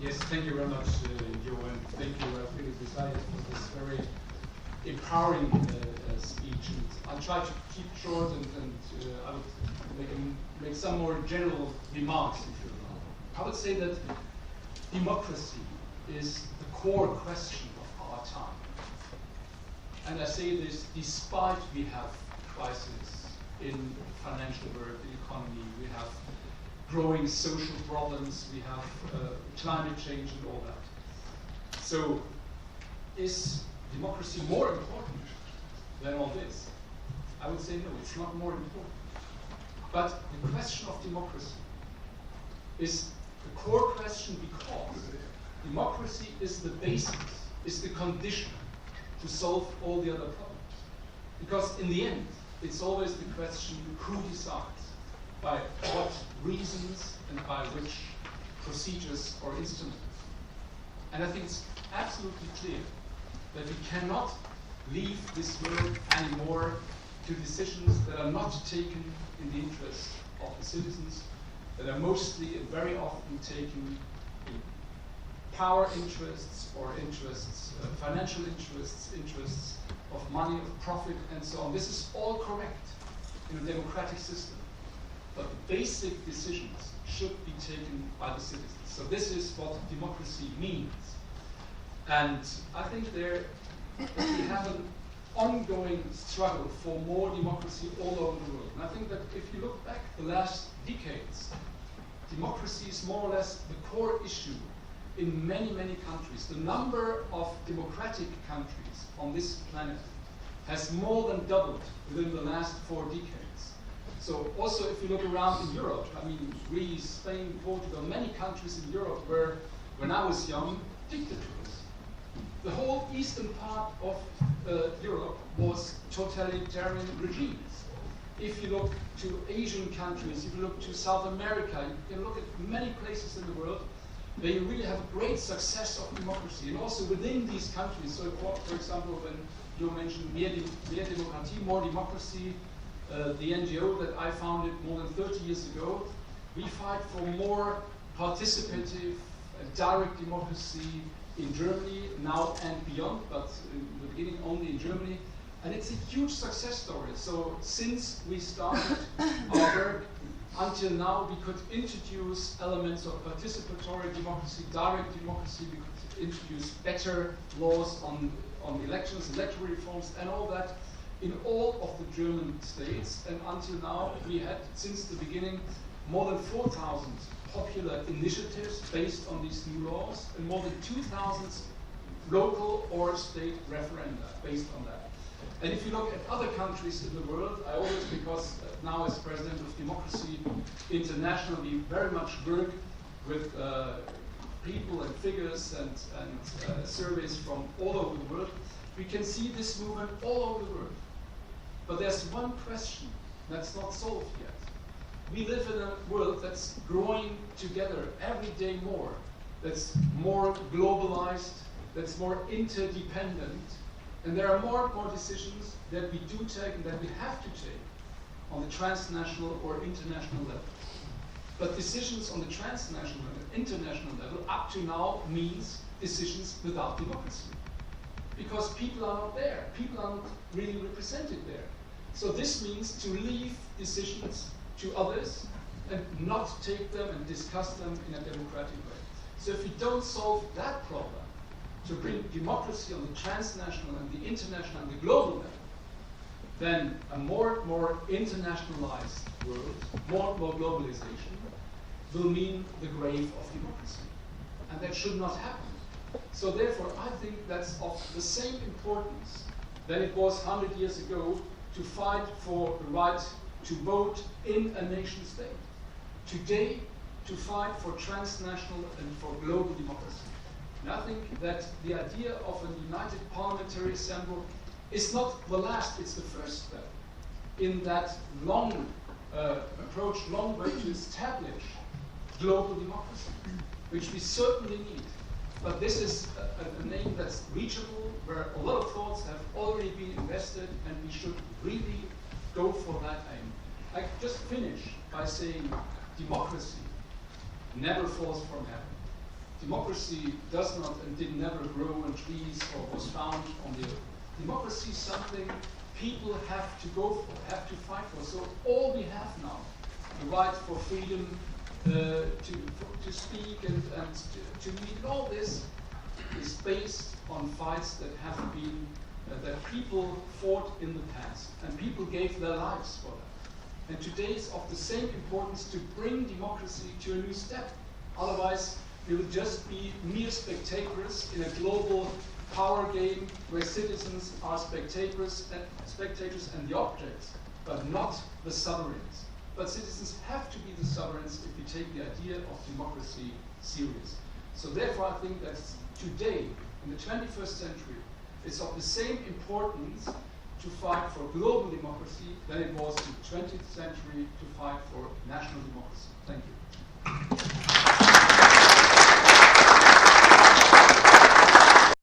Yes, thank you very much, Joe, and thank you, Felix Desires, for this very empowering speech. And I'll try to keep short, and I would make some more general remarks, if you will. I would say that democracy is the core question of our time. And I say this despite we have crisis in the financial world, the economy, we have growing social problems, we have climate change and all that. So is democracy more important than all this? I would say no, it's not more important. But the question of democracy is the core question because democracy is the basis, is the condition to solve all the other problems. Because in the end, it's always the question who decides, by what reasons and by which procedures or instruments. And I think it's absolutely clear that we cannot leave this world anymore to decisions that are not taken in the interest of the citizens, that are mostly and very often taken in power interests or interests, financial interests, interests of money, of profit, and so on. This is all correct in a democratic system. But the basic decisions should be taken by the citizens. So this is what democracy means. And I think that we have an ongoing struggle for more democracy all over the world. And I think that if you look back the last decades, democracy is more or less the core issue in many, many countries. The number of democratic countries on this planet has more than doubled within the last 4 decades. So also if you look around in Europe, I mean Greece, Spain, Portugal, many countries in Europe were, when I was young, dictators. The whole eastern part of Europe was totalitarian regimes. If you look to Asian countries, if you look to South America, you can look at many places in the world, they really have a great success of democracy. And also within these countries, so for example, when you mentioned Mehr Demokratie, more democracy, the NGO that I founded more than 30 years ago, we fight for more participative and direct democracy in Germany now and beyond, but in the beginning only in Germany. And it's a huge success story. So since we started our work until now, we could introduce elements of participatory democracy, direct democracy. We could introduce better laws on elections, electoral reforms, and all that in all of the German states. And until now, we had, since the beginning, more than 4,000 popular initiatives based on these new laws, and more than 2,000 local or state referenda based on that. And if you look at other countries in the world, I always, because now as President of Democracy International, we very much work with people and figures and surveys from all over the world, we can see this movement all over the world. But there's one question that's not solved yet. We live in a world that's growing together every day more, that's more globalized, that's more interdependent, and there are more and more decisions that we do take and that we have to take on the transnational or international level. But decisions on the transnational and international level up to now means decisions without democracy. Because people are not there, people are not really represented there. So this means to leave decisions to others and not take them and discuss them in a democratic way. So if we don't solve that problem, to bring democracy on the transnational and the international and the global level, then a more and more internationalized world, more and more globalization, will mean the grave of democracy. And that should not happen. So therefore, I think that's of the same importance than it was 100 years ago to fight for the right to vote in a nation state. Today, to fight for transnational and for global democracy. And I think that the idea of a United Parliamentary Assembly is not the last, it's the first step in that long approach, long way to establish global democracy, which we certainly need But this is a name that's reachable, where a lot of thoughts have already been invested, and we should really go for that aim. I just finish by saying democracy never falls from heaven. Democracy does not and did never grow on trees or was found on the earth. Democracy is something people have to go for, have to fight for. So all we have now, the right for freedom to speak and to meet, all this is based on fights that have been, that people fought in the past, and people gave their lives for that. And today is of the same importance to bring democracy to a new step. Otherwise, we will just be mere spectators in a global power game where citizens are spectators and the objects, but not the sovereigns. But citizens have to be the sovereigns if we take the idea of democracy serious. So therefore, I think that today, in the 21st century, it's of the same importance to fight for global democracy than it was in the 20th century to fight for national democracy. Thank you.